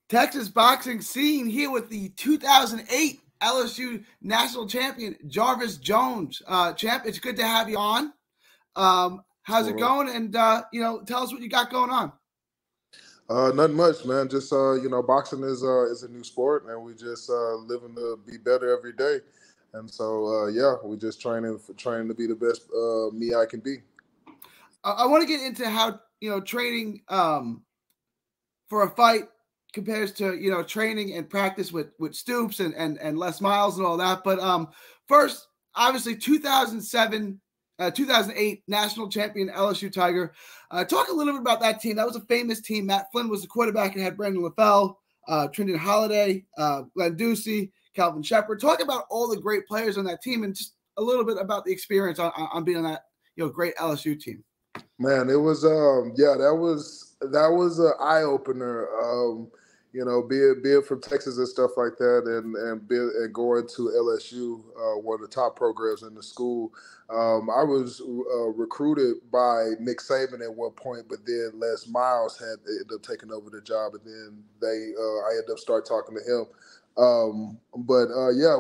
Texas boxing scene here with the 2008 LSU national champion, Jarvis Jones. Champ, it's good to have you on. How's it going? And, tell us what you got going on. Nothing much, man. Just boxing is a new sport, and we just living to be better every day. And so we just trying to be the best me I can be. I want to get into how training for a fight compares to training and practice with Stoops and Les Miles and all that. But first, obviously 2008 national champion LSU Tiger. Talk a little bit about that team. That was a famous team. Matt Flynn was the quarterback and had Brandon LaFell, Trindon Holliday, Glenn Ducey, Calvin Shepard. Talk about all the great players on that team and just a little bit about the experience on being on that great LSU team. Man, it was that was an eye opener. Be it from Texas and stuff like that, and going to LSU, one of the top programs in the school. I was recruited by Nick Saban at one point, but then Les Miles had ended up taking over the job, and then I ended up start talking to him.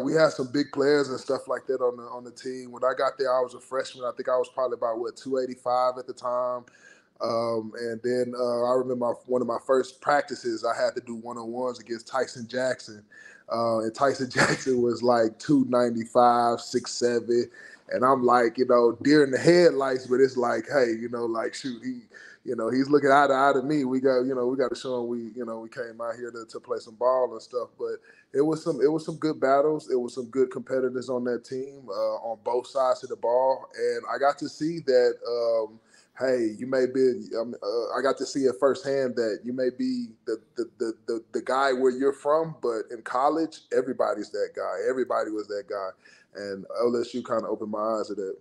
We had some big players and stuff like that on the team. When I got there, I was a freshman. I think I was probably about 285 at the time. And then I remember one of my first practices, I had to do one-on-ones against Tyson Jackson. And Tyson Jackson was like 295, 6'7". And I'm like, deer in the headlights, but it's like, hey, shoot, he's looking eye to eye to me. We got to show him we came out here to play some ball and stuff. But it was some good battles. It was some good competitors on that team on both sides of the ball. And I got to see that, you may be. I got to see it firsthand that you may be the guy where you're from, but in college, everybody's that guy. Everybody was that guy, and LSU kind of opened my eyes to that.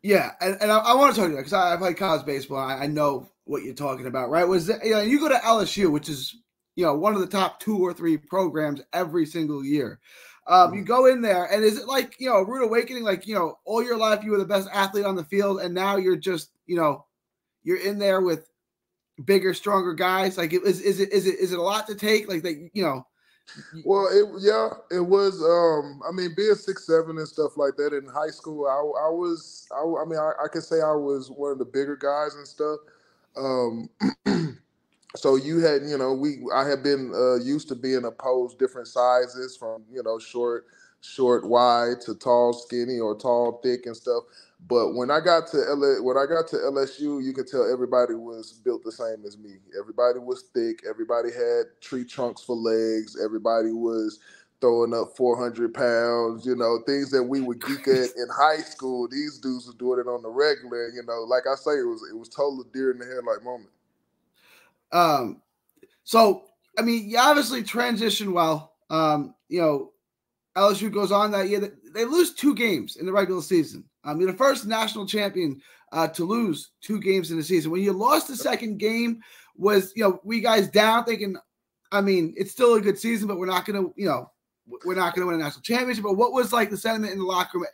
Yeah, and I want to talk to you because I played college baseball. I know what you're talking about, right? You go to LSU, which is one of the top 2 or 3 programs every single year. You go in there, and is it like a rude awakening? Like all your life you were the best athlete on the field, and now you're just you're in there with bigger, stronger guys. Like is it a lot to take? Like that Well, it was. Being 6'7" and stuff like that in high school, I could say I was one of the bigger guys and stuff. So you had, I had been used to being opposed different sizes from, short, wide to tall, skinny, or tall, thick and stuff. But when I got to LSU, you could tell everybody was built the same as me. Everybody was thick. Everybody had tree trunks for legs. Everybody was throwing up 400 pounds, things that we would geek at in high school. These dudes were doing it on the regular. Like I say, it was total deer in the headlight moment. So you obviously transition well. LSU goes on that year. They lose 2 games in the regular season. You're the first national champion to lose 2 games in the season. When you lost the second game, was we guys down thinking, it's still a good season, but we're not gonna win a national championship. But what was like the sentiment in the locker room?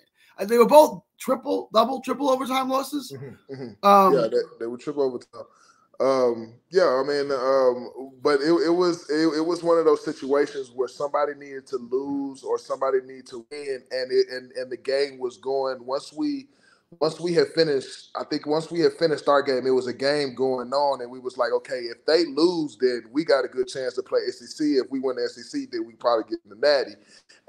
They were both triple overtime losses. They were triple overtime. But it was one of those situations where somebody needed to lose or somebody needed to win, and the game was going. Once we had finished our game, it was a game going on, and we was like, okay, if they lose, then we got a good chance to play SEC. If we win the SEC, then we probably get in the Natty,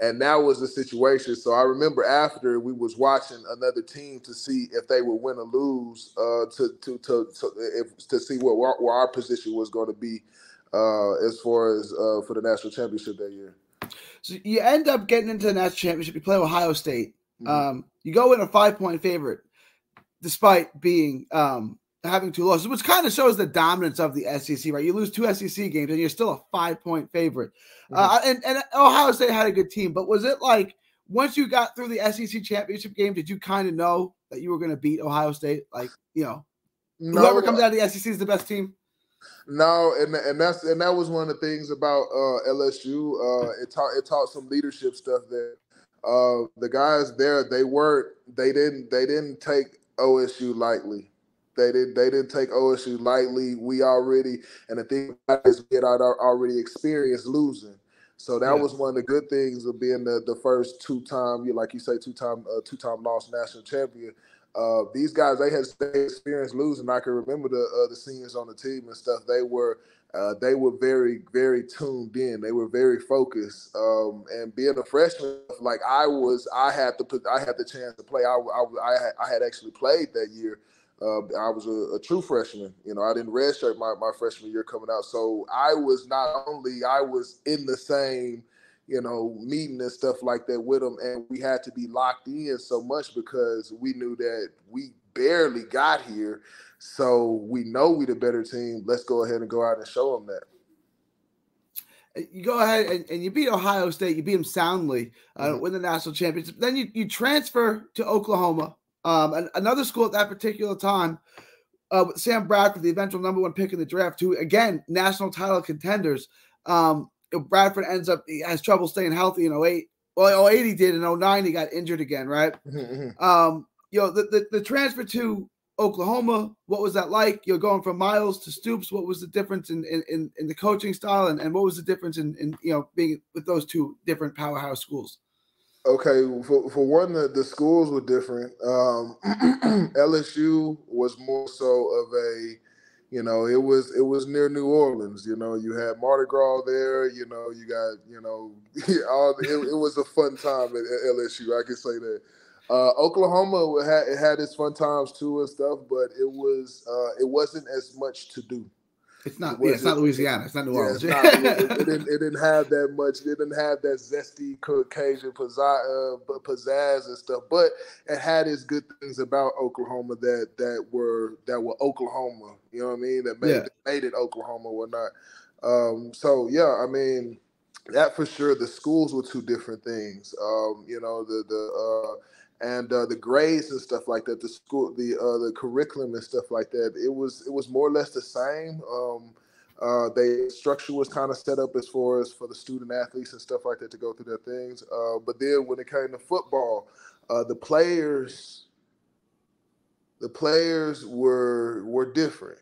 and that was the situation. So I remember after we was watching another team to see if they would win or lose, to see where our position was going to be as far as for the national championship that year. So you end up getting into the national championship. You play Ohio State. You go in a 5-point favorite, despite being having 2 losses, which kind of shows the dominance of the SEC, right? You lose 2 SEC games, and you're still a 5-point favorite. And Ohio State had a good team, but was it like once you got through the SEC championship game, did you kind of know that you were going to beat Ohio State? Like whoever comes out of the SEC is the best team. No, and that was one of the things about LSU. It taught some leadership stuff there. The guys there, they didn't take OSU lightly. They didn't take OSU lightly. And the thing about it is we had already experienced losing. So that was one of the good things of being the first two-time, like you say, two-time lost national champion. These guys, they experienced losing. I can remember the seniors on the team and stuff. They were very, very tuned in. They were very focused. And being a freshman, like I had the chance to play. I had actually played that year. I was a true freshman. I didn't redshirt my freshman year coming out. So I was in the same, meeting and stuff like that with them. And we had to be locked in so much because we knew that we barely got here. So we know we the better team. Let's go ahead and go out and show them that. You go ahead and you beat Ohio State. You beat them soundly, win the national championship. Then you transfer to Oklahoma, another school at that particular time, with Sam Bradford, the eventual number 1 pick in the draft, who, again, national title contenders. Bradford has trouble staying healthy in 08. Well, 08 he did. In 09 he got injured again, right? The transfer to Oklahoma, what was that like? You're going from Miles to Stoops. What was the difference in the coaching style, and what was the difference in being with those two different powerhouse schools? Okay, for one, the schools were different. LSU was more so of a, it was near New Orleans. You had Mardi Gras there. You got, it was a fun time at LSU. I can say that. Oklahoma had its fun times too and stuff, but it wasn't as much to do. It's not. It's not Louisiana. It's not New Orleans. It didn't have that much. It didn't have that zesty Caucasian pizzazz and stuff. But it had its good things about Oklahoma that were Oklahoma. You know what I mean? That made it Oklahoma or whatnot. So yeah, I mean, that for sure. The schools were two different things. The grades and stuff like that, the curriculum and stuff like that, it was more or less the same. The structure was kind of set up as far as for the student athletes and stuff like that to go through their things. But then when it came to football, the players were different.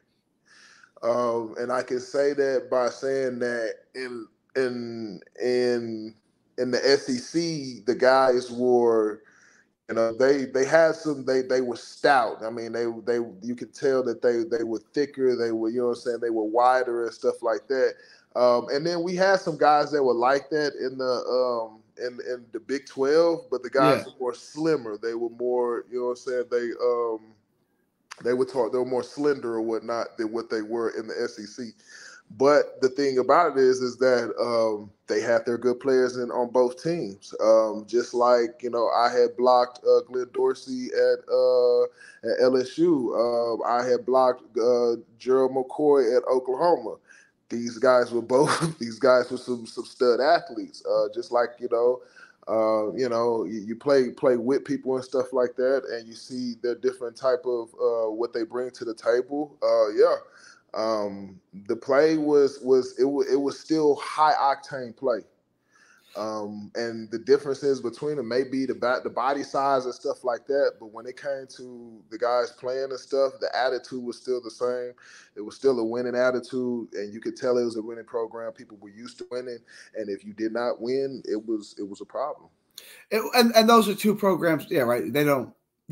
And I can say that by saying that in the SEC, the guys were. They had some. They were stout. I mean, they you could tell that they were thicker. They were, they were wider and stuff like that. And then we had some guys that were like that in the Big 12, but the guys were more slimmer. They were more, they were more slender or whatnot than what they were in the SEC. But the thing about it is that they had their good players on both teams. Just like, I had blocked Glenn Dorsey at LSU. I had blocked Gerald McCoy at Oklahoma. These guys were some stud athletes. Just like, you play with people and stuff like that, and you see their different type of what they bring to the table. The play was still high octane play. And the differences between them may be the body size and stuff like that. But when it came to the guys playing and stuff, the attitude was still the same. It was still a winning attitude, and you could tell it was a winning program. People were used to winning, and if you did not win, it was a problem. And those are two programs. Yeah, right.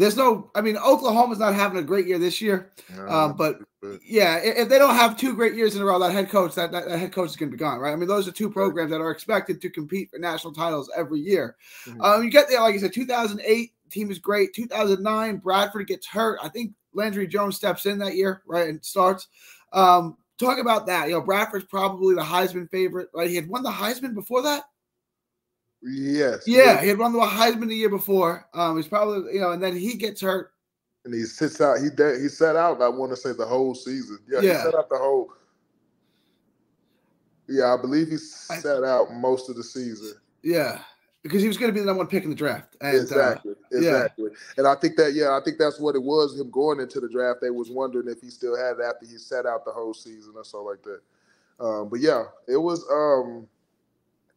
Oklahoma's not having a great year this year, but yeah, if they don't have 2 great years in a row, that head coach is going to be gone, right? I mean, those are two programs that are expected to compete for national titles every year. You get there, like you said, 2008 team is great. 2009, Bradford gets hurt. I think Landry Jones steps in that year, right, and starts. Talk about that. Bradford's probably the Heisman favorite, right? He had won the Heisman before that. Yes. Yeah, he had won the Heisman the year before. He's probably, and then he gets hurt. And he sits out. He sat out, I want to say, the whole season. Yeah, he sat out the whole. Yeah, I believe he sat out most of the season. Yeah, because he was going to be the number 1 pick in the draft. And, exactly. Yeah. And I think that's what it was. Him going into the draft, they was wondering if he still had it after he sat out the whole season or so like that. But yeah, it was.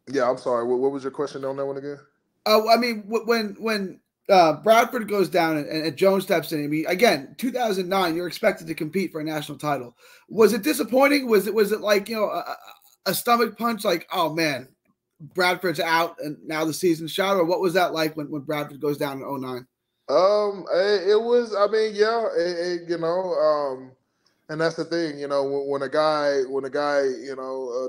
Yeah, I'm sorry. What was your question on that one again? I mean, when Bradford goes down and Jones steps in. I mean, again, 2009, you're expected to compete for a national title. Was it disappointing? Was it like, a stomach punch? Like, oh man, Bradford's out and now the season's shot? Or what was that like when Bradford goes down in 09? It was. I mean, yeah, and that's the thing, when a guy,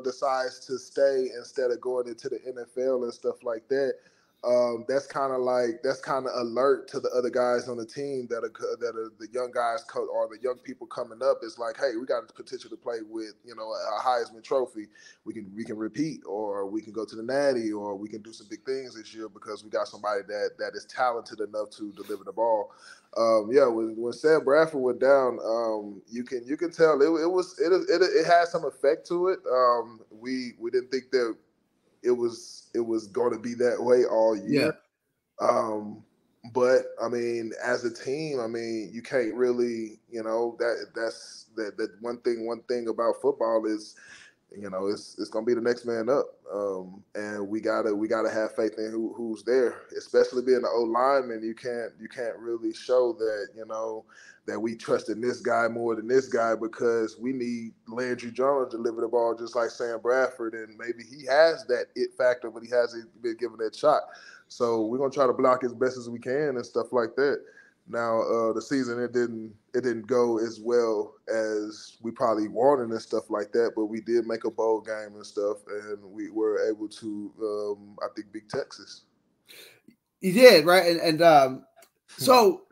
decides to stay instead of going into the NFL and stuff like that. That's kind of alert to the other guys on the team that are the young guys or the young people coming up. It's like, hey, we got the potential to play with a Heisman Trophy. We can repeat, or we can go to the Natty, or we can do some big things this year because we got somebody that is talented enough to deliver the ball. When Sam Bradford went down, you can tell it had some effect to it. We didn't think that it was going to be that way all year. Yeah. But I mean, as a team, I mean, you can't really, that's one thing about football is, it's gonna be the next man up, and we gotta have faith in who's there, especially being an O lineman. You can't really show that that we trust in this guy more than this guy, because we need Landry Jones to deliver the ball just like Sam Bradford, and maybe he has that it factor, but he hasn't been given that shot. So we're gonna try to block as best as we can and stuff like that. Now, the season it didn't go as well as we probably wanted and stuff like that, but we did make a bowl game and stuff, and we were able to, I think, beat Texas. You did, right? And so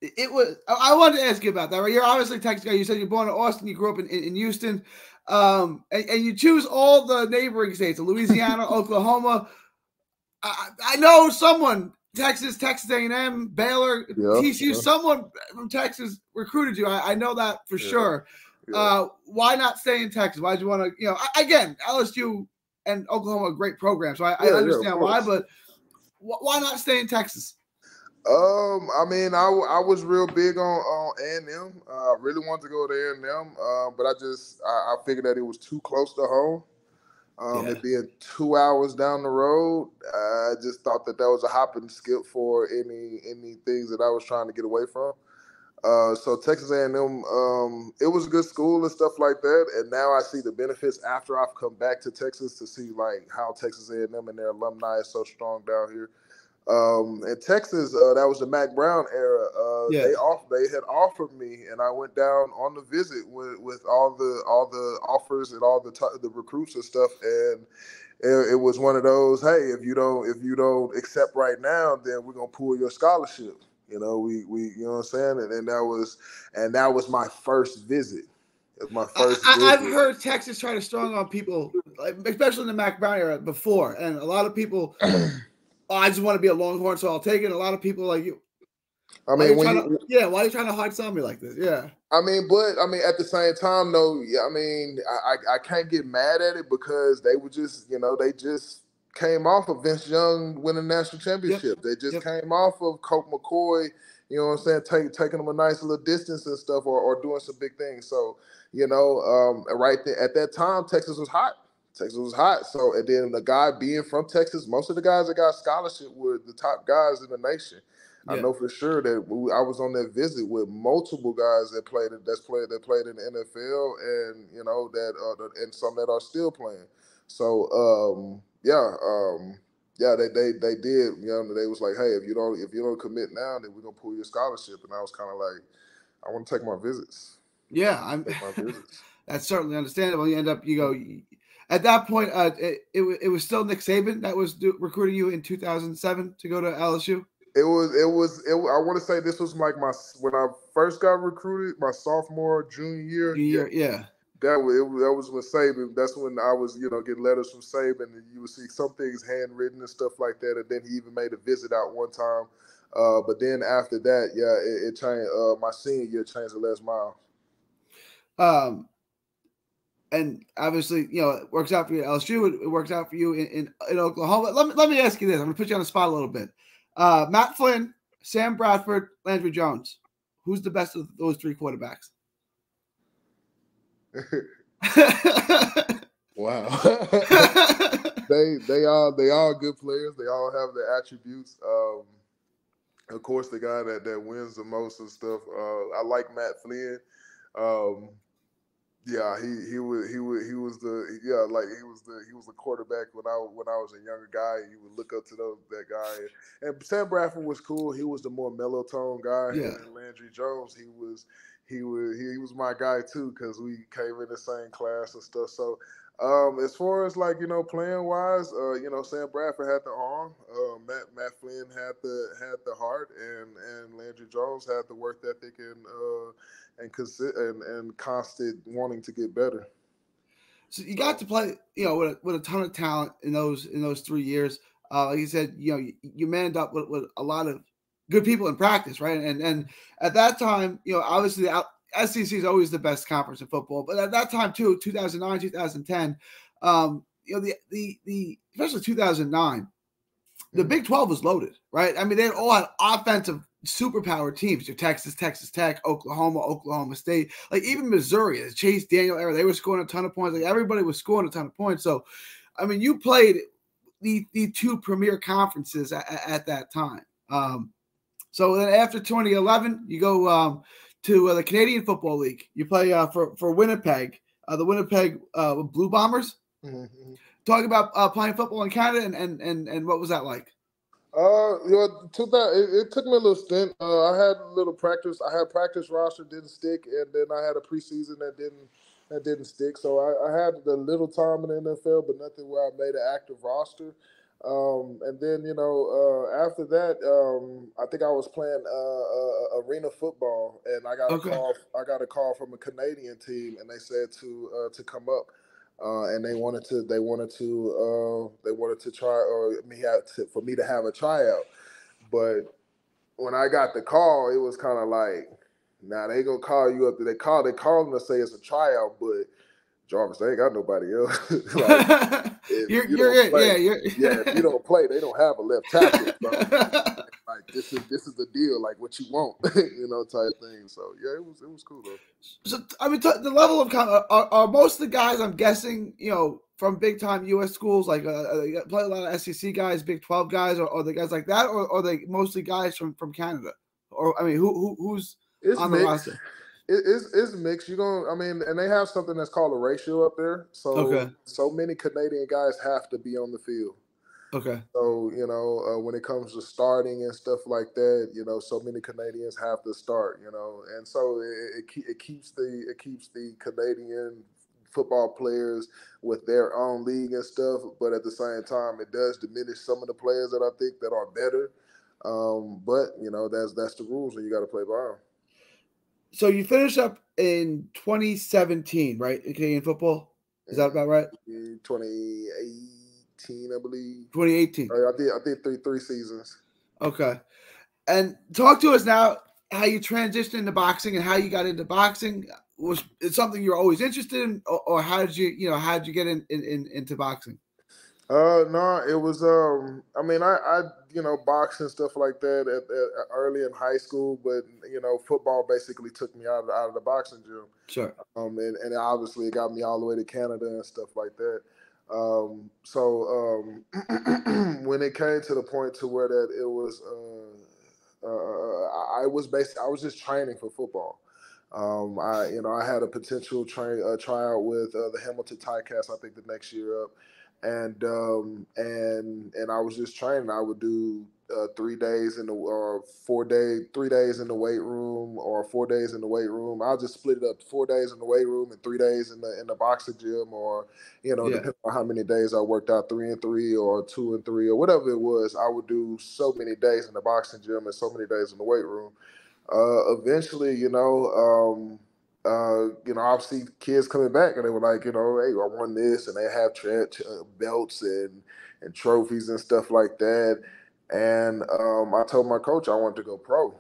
it was. I wanted to ask you about that. Right? You're obviously a Texas guy. You said you're born in Austin. You grew up in Houston, and you choose all the neighboring states: Louisiana, Oklahoma. I know someone. Texas A&M, Baylor, TCU, someone from Texas recruited you. I know that for sure. Yeah. Why not stay in Texas? Why did you want to, again, LSU and Oklahoma are great programs, so I understand why, but why not stay in Texas? I mean, I was real big on A&M. I really wanted to go to A&M, but I figured that it was too close to home. It being 2 hours down the road, I just thought that was a hop and skip for any things that I was trying to get away from. So Texas A&M, it was a good school and stuff like that. And now I see the benefits after I've come back to Texas to see like how Texas A&M and their alumni is so strong down here. In Texas, that was the Mac Brown era. They had offered me, and I went down on the visit with all the offers and all the recruits and stuff, and it was one of those. Hey, if you don't accept right now, then we're gonna pull your scholarship. We you know what I'm saying, and that was my first visit. It was my first visit. I've heard Texas try to strong on people, especially in the Mac Brown era before, and a lot of people. I just want to be a Longhorn, so I'll take it. A lot of people like you. I mean, why are you trying to hard sell me like this? Yeah. I mean, at the same time, though, I can't get mad at it because they were just, they just came off of Vince Young winning national championship. Yep. They just came off of Colt McCoy, you know what I'm saying, taking them a nice little distance and stuff, or doing some big things. So, right there at that time, Texas was hot. So, and then the guy being from Texas, most of the guys that got scholarship were the top guys in the nation. Yeah. I know for sure that I was on that visit with multiple guys that played in the NFL, and and some that are still playing. So, they did. They was like, hey, if you don't commit now, then we're gonna pull your scholarship. And I was kind of like, I want to take my visits. Yeah, that's certainly understandable. You end up, at that point, it was still Nick Saban that was recruiting you in 2007 to go to LSU. It was. I want to say this was like when I first got recruited, my sophomore, junior year. Yeah. That was with Saban. That's when I was, getting letters from Saban, and you would see some things handwritten and stuff like that. And then he even made a visit out one time. But then after that, it changed. My senior year changed to Les Miles. And obviously, it works out for you at LSU. It works out for you in Oklahoma. Let me ask you this. I'm going to put you on the spot a little bit. Matt Flynn, Sam Bradford, Landry Jones. Who's the best of those three quarterbacks? Wow. They all good players. They all have their attributes. Of course, the guy that wins the most and stuff. I like Matt Flynn. Um, yeah, he was the quarterback when I was a younger guy. You would look up to that guy, and Sam Bradford was cool. He was the more mellow tone guy, Yeah. and then Landry Jones, he was my guy too because we came in the same class and stuff. So as far as like playing wise, Sam Bradford had the arm, Matt Flynn had the heart, and Landry Jones had the work ethic and constant wanting to get better. So you got to play, with a ton of talent in those 3 years. Like you said, you manned up with a lot of good people in practice, right? And at that time, obviously the SEC is always the best conference in football, but at that time too, 2009, 2010, the especially 2009, the Big 12 was loaded, right? I mean, they all had offensive superpower teams. Your Texas Tech, Oklahoma State, like even Missouri, the Chase Daniel era, they were scoring a ton of points. Like everybody was scoring a ton of points. So, I mean, you played the two premier conferences at that time. So then after 2011, you go to the Canadian Football League. You play for Winnipeg, the Winnipeg Blue Bombers. Mm-hmm. Talk about playing football in Canada and what was that like? It took me a little stint. I had a little practice. I had practice roster didn't stick, and then I had a preseason that didn't stick. So I had a little time in the NFL, but nothing where I made an active roster. And then after that, I think I was playing arena football, and I got a Okay. call. I got a call from a Canadian team, and they said to come up. And they wanted to try for me to have a tryout, but when I got the call, it was kind of like, now they gonna call you up. They calling to say it's a tryout, but Jarvis, they ain't got nobody else. Like if you don't play, if you don't play, they don't have a left tackle. So like this is the deal, like what you want, type thing. So yeah, it was cool though. So I mean, the level of are most of the guys, I'm guessing, from big time U.S. schools, like play a lot of SEC guys, Big 12 guys, or the guys like that, or are they mostly guys from Canada? Or I mean, who's on the roster? It's mixed. I mean, and they have something that's called a ratio up there. Okay. So many Canadian guys have to be on the field. Okay. So when it comes to starting and stuff like that, so many Canadians have to start. And so it keeps the Canadian football players with their own league and stuff. But at the same time, it does diminish some of the players that I think that are better. But that's the rules, and you got to play by them. So you finish up in 2017, right? In Canadian football, is that about right? 2018, I believe. 2018. I did three seasons. Okay. And talk to us now how you transitioned into boxing and how you got into boxing. Was it something you're always interested in, or how did you get into boxing? No, it was I mean I boxing stuff like that at early in high school, but football basically took me out of the boxing gym. Sure. And obviously it got me all the way to Canada and stuff like that. When it came to the point to where that it was I was just training for football. I had a potential tryout with the Hamilton Ticats, I think the next year up, and I was just training. I would do 3 days in the or 3 days in the weight room, or 4 days in the weight room. I'll just split it up: 4 days in the weight room and 3 days in the boxing gym, or depending on how many days I worked out, 3 and 3 or 2 and 3 or whatever it was. I would do so many days in the boxing gym and so many days in the weight room. Eventually, I've seen kids coming back and they were like, hey, I won this, and they have belts and trophies and stuff like that. And I told my coach I wanted to go pro.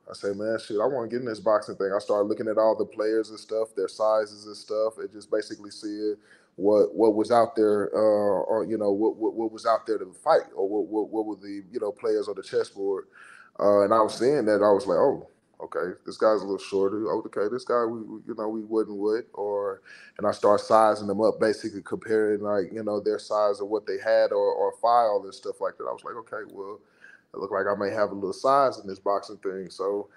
I said, man, shit, I want to get in this boxing thing. I started looking at all the players and stuff, their sizes and stuff, and just basically seeing what was out there, or what was out there to fight, or what were the players on the chessboard. And I was seeing that, I was like, oh, okay, this guy's a little shorter. Oh, okay, this guy we wouldn't would, and I start sizing them up, basically comparing their size of what they had or filed and stuff like that. I was like, okay, well, it looked like I may have a little size in this boxing thing. So,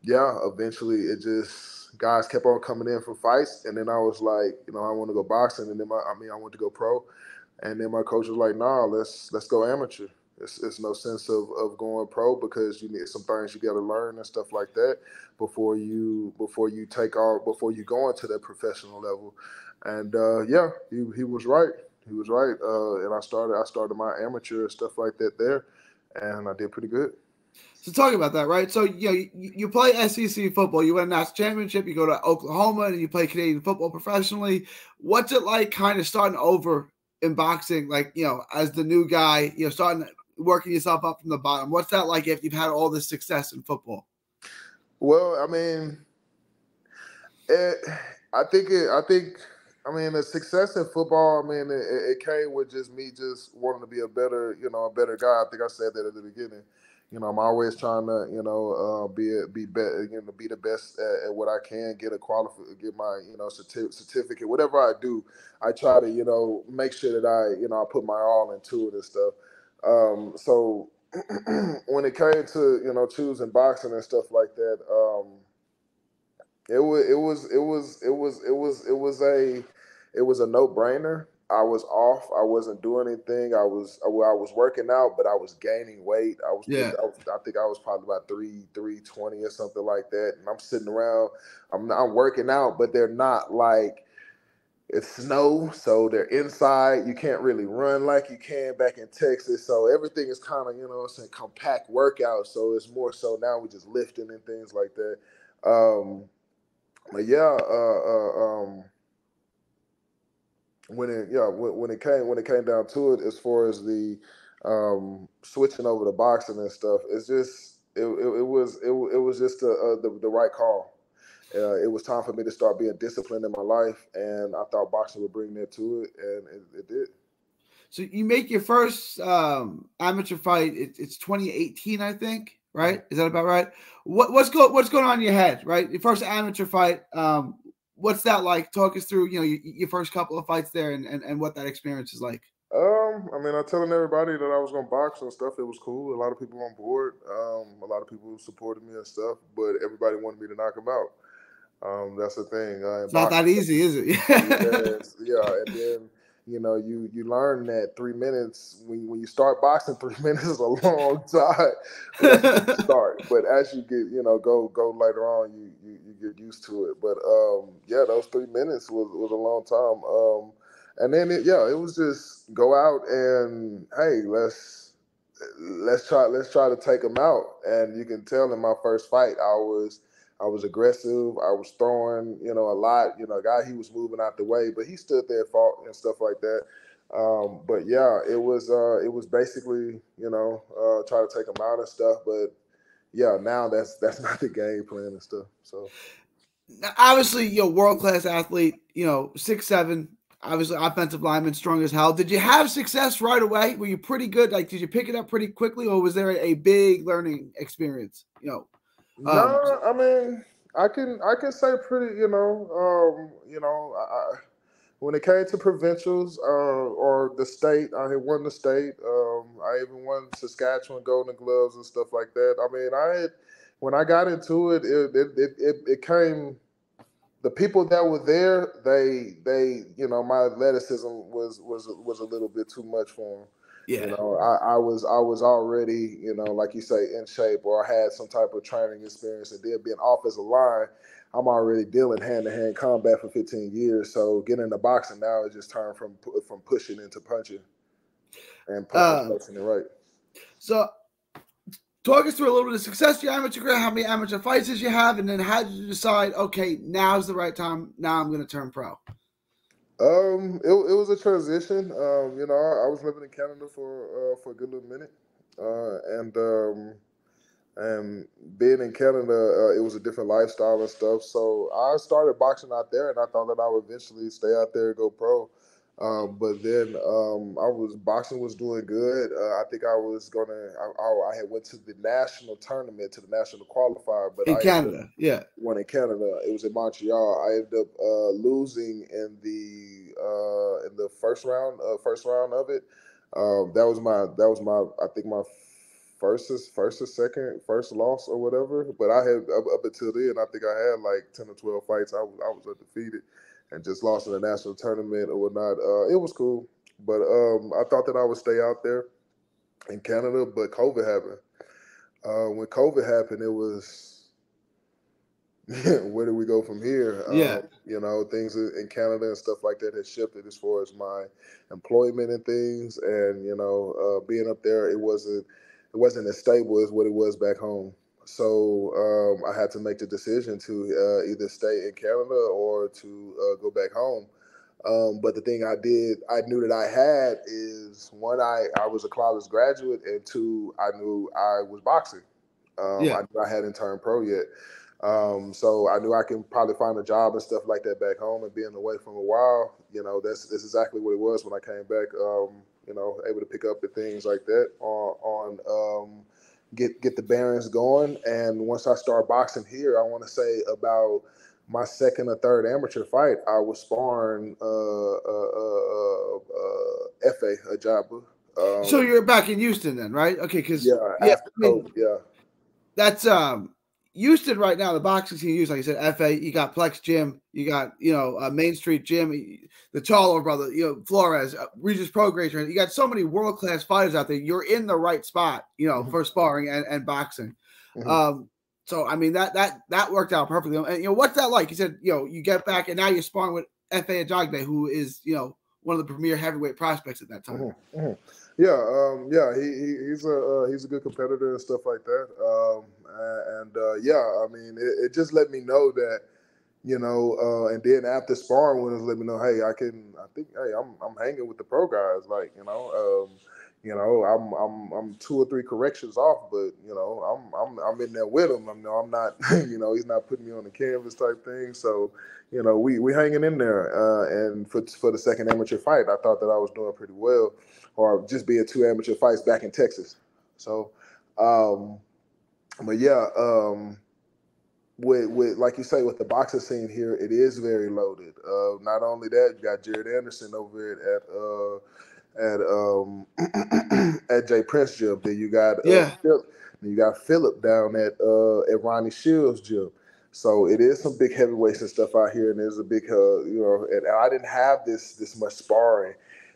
yeah, eventually it just guys kept on coming in for fights, and then I was like, I want to go boxing, and then I want to go pro, and then my coach was like, nah, let's go amateur. It's no sense of going pro because you need some things you got to learn and stuff like that before you go into that professional level. And yeah, he was right. He was right. And I started my amateur stuff like that there, and I did pretty good. So talking about that, right? So you play SEC football, you win a national championship, you go to Oklahoma, and you play Canadian football professionally. What's it like, kind of starting over in boxing, like as the new guy, starting working yourself up from the bottom? What's that like if you've had all this success in football? Well, I mean, the success in football, it came with just me just wanting to be a better guy. I think I said that at the beginning. I'm always trying to, be better, be the best at what I can, get my, certificate, whatever I do. I try to, make sure that I put my all into it and stuff. So when it came to, choosing boxing and stuff like that, it was a no-brainer. I was off. I wasn't doing anything. I was working out, but I was gaining weight. I think I was probably about 320 or something like that. And I'm sitting around. I'm working out, but they're not like it's snow, so they're inside. You can't really run like you can back in Texas. So everything is kind of it's a compact workout. So it's more so now we're just lifting and things like that. But yeah, when it came down to it, as far as the switching over to boxing and stuff, it's just it was just the right call. It was time for me to start being disciplined in my life, and I thought boxing would bring that to it, and it did. So you make your first amateur fight. It's 2018, I think. Right? Is that about right? What's going on in your head? Right? Your first amateur fight. What's that like? Talk us through. Your first couple of fights there, and what that experience is like. I'm telling everybody that I was gonna box and stuff. It was cool. A lot of people on board. A lot of people supported me and stuff, but everybody wanted me to knock them out. That's the thing. It's not that easy, is it? Yeah, and then you learn that 3 minutes when you start boxing, 3 minutes is a long time. But that's when you start. But as you get go later on, you get used to it. But yeah, those 3 minutes was a long time. And then it was just go out and hey, let's try to take them out. And you can tell in my first fight, I was aggressive. I was throwing, a lot. Guy, he was moving out the way, but he stood there, fought and stuff like that. But yeah, it was basically, try to take him out and stuff. But yeah, now that's not the game plan and stuff. So obviously, world-class athlete, 6'7", obviously offensive lineman, strong as hell. Did you have success right away? Were you pretty good? Like, did you pick it up pretty quickly, or was there a big learning experience? No, I can say pretty, when it came to provincials or the state, I had won the state. I even won Saskatchewan Golden Gloves and stuff like that. When I got into it, it came. The people that were there, they my athleticism was a little bit too much for them. Yeah. I was already, like you say, in shape, or I had some type of training experience, and then being off as a line, I'm already dealing hand-to-hand combat for 15 years. So getting into boxing now is just turned from pushing into punching and punching it right. So talk us through a little bit of success of your amateur career, how many amateur fights did you have, and then how did you decide, okay, now's the right time, now I'm going to turn pro? It was a transition. I was living in Canada for a good little minute, and being in Canada, it was a different lifestyle and stuff. So I started boxing out there, and I thought that I would eventually stay out there and go pro. But then boxing was doing good. I think I had went to the national tournament, to the national qualifier, but in Canada, won in Canada. It was in Montreal. I ended up losing in the first round of it. That was my I think my first or second, first loss or whatever. But I had up until then, I think I had like 10 or 12 fights. I was undefeated and just lost in the national tournament or whatnot. It was cool, but I thought that I would stay out there in Canada, but COVID happened. When COVID happened, it was where do we go from here? Yeah. Things in Canada and stuff like that has shifted as far as my employment and things, and being up there, it wasn't as stable as what it was back home. So I had to make the decision to either stay in Canada or to go back home. But the thing I knew that I had is one, I was a college graduate, and two, I knew I was boxing. I knew I hadn't turned pro yet. So I knew I can probably find a job and stuff like that back home, and being away from a while, that's exactly what it was when I came back. Able to pick up the things like that get the bearings going. And once I started boxing here, I want to say about my second or third amateur fight, I was sparring FA Ajaba. So you're back in Houston then, right? Okay, because after COVID, that's Houston right now. The boxing scene, use like I said, FA. You got Plex Gym, you got Main Street Gym, the Charlo brother, Flores, Regis Pro Grader. You got so many world class fighters out there. You're in the right spot, for sparring and boxing. Mm-hmm. So I mean that worked out perfectly. And what's that like? You said you get back and now you're sparring with F.A. Ajagbe, who is one of the premier heavyweight prospects at that time. Mm-hmm. Mm-hmm. Yeah, he's a good competitor and stuff like that. I mean, it just let me know that and then after sparring with us, let me know, hey, I'm hanging with the pro guys, like I'm 2 or 3 corrections off, but I'm in there with him. I'm not, he's not putting me on the canvas type thing. So, we hanging in there. And for the second amateur fight, I thought that I was doing pretty well, or just being 2 amateur fights back in Texas. So, with like you say, with the boxing scene here, it is very loaded. Not only that, you got Jared Anderson over at Jay Prince gym. Then you got Philip down at Ronnie Shields gym. So it is some big heavyweights and stuff out here, and there's a big and I didn't have this much sparring.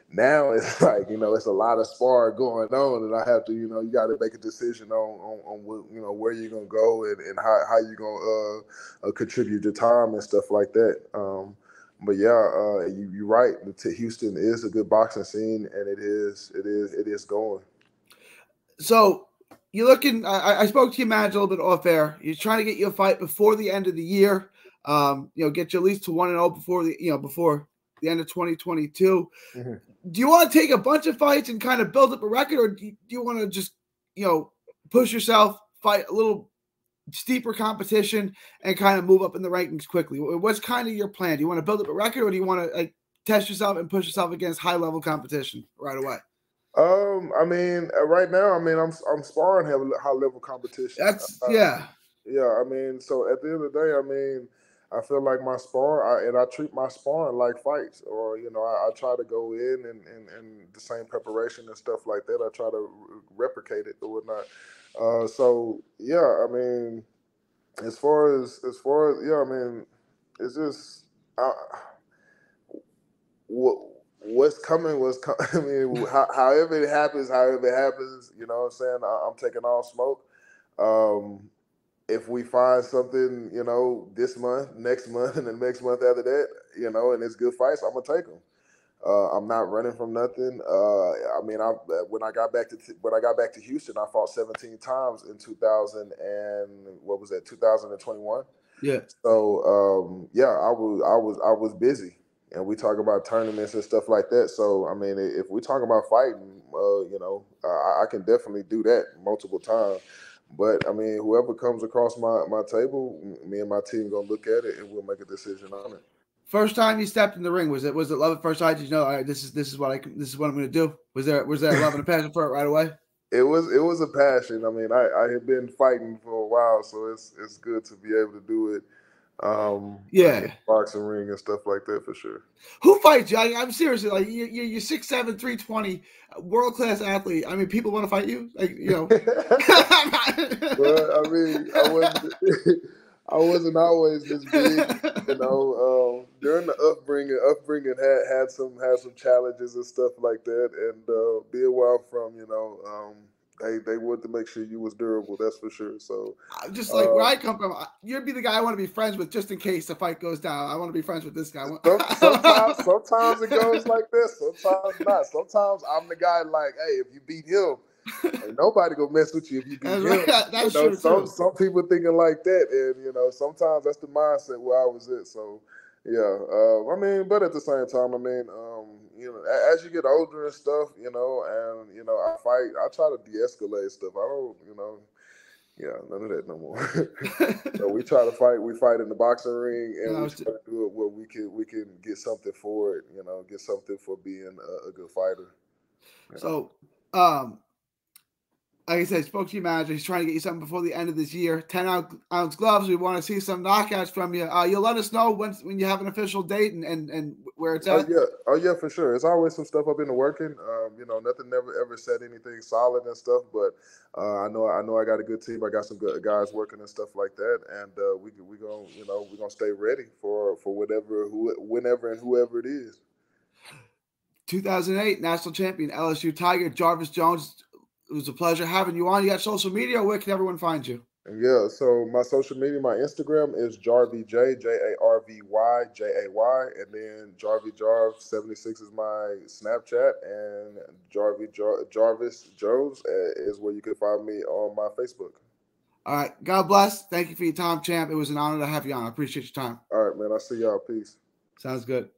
Now it's like it's a lot of sparring going on, and I have to you got to make a decision on where you're gonna go and how you're gonna contribute your time and stuff like that. But you're right. Houston is a good boxing scene, and it is going. So you're looking. I spoke to your manager a little bit off air. You're trying to get you a fight before the end of the year. Get you at least to 1-0 before the end of 2022. Mm-hmm. Do you want to take a bunch of fights and kind of build up a record, or do you want to just push yourself, fight a little steeper competition, and kind of move up in the rankings quickly? What's kind of your plan? Do you want to build up a record, or do you want to test yourself and push yourself against high level competition right away? I mean, right now, I'm sparring high level competition. I mean, so at the end of the day, I mean, I feel like my sparring, I treat my sparring like fights, or I try to go in and the same preparation and stuff like that. I try to replicate it or whatnot. I mean, as far as I mean, it's just what's coming was I mean, however it happens, you know what I'm saying? I'm taking all smoke. If we find something, this month, next month, and the next month after that, and it's good fights, I'm gonna take them. I'm not running from nothing. I mean, when I got back to Houston, I fought 17 times in 2021. Yeah. So I was busy, and we talk about tournaments and stuff like that. So I mean, if we talk about fighting, I can definitely do that multiple times. But I mean, whoever comes across my table, me and my team gonna look at it and we'll make a decision on it. First time you stepped in the ring, was it love at first sight? Did you know, all right, this is what I'm going to do? Was there love and a passion for it right away? It was a passion. I mean, I had been fighting for a while, so it's good to be able to do it Yeah. Boxing ring and stuff like that for sure. Who fights you? I'm seriously, like you're 6'7", 320, world class athlete. I mean, people want to fight you, like Well, I mean, I wasn't always this big, during the upbringing had some challenges and stuff like that, and being where I'm from, they wanted to make sure you was durable. That's for sure. So just like where I come from, you'd be the guy I want to be friends with just in case the fight goes down. I want to be friends with this guy. Sometimes it goes like this. Sometimes not. Sometimes I'm the guy like, hey, if you beat him, ain't nobody gonna mess with you if you beat him. Right. That's true too. Some people thinking like that, and sometimes that's the mindset where I was at. So yeah, I mean, but at the same time, I mean, as you get older and stuff, I fight. I try to de-escalate stuff. I don't, none of that no more. So we try to fight. We fight in the boxing ring, and we try to do it where we can get something for it. Get something for being a good fighter. Yeah. So, like I said, spoke to your manager. He's trying to get you something before the end of this year. 10-ounce gloves. We want to see some knockouts from you. You'll let us know when you have an official date and where it's at. Oh yeah, for sure. It's always some stuff up in the working. Nothing ever said anything solid and stuff. But I know I got a good team. I got some good guys working and stuff like that. And we gonna stay ready for whenever and whoever it is. 2008 national champion LSU Tiger Jarvis Jones. It was a pleasure having you on. You got social media? Where can everyone find you? Yeah, so my social media, my Instagram is JarvyJ, JarvyJay, and then JarvyJarv76 is my Snapchat, and Jarvis Jones is where you can find me on my Facebook. All right. God bless. Thank you for your time, champ. It was an honor to have you on. I appreciate your time. All right, man. I'll see y'all. Peace. Sounds good.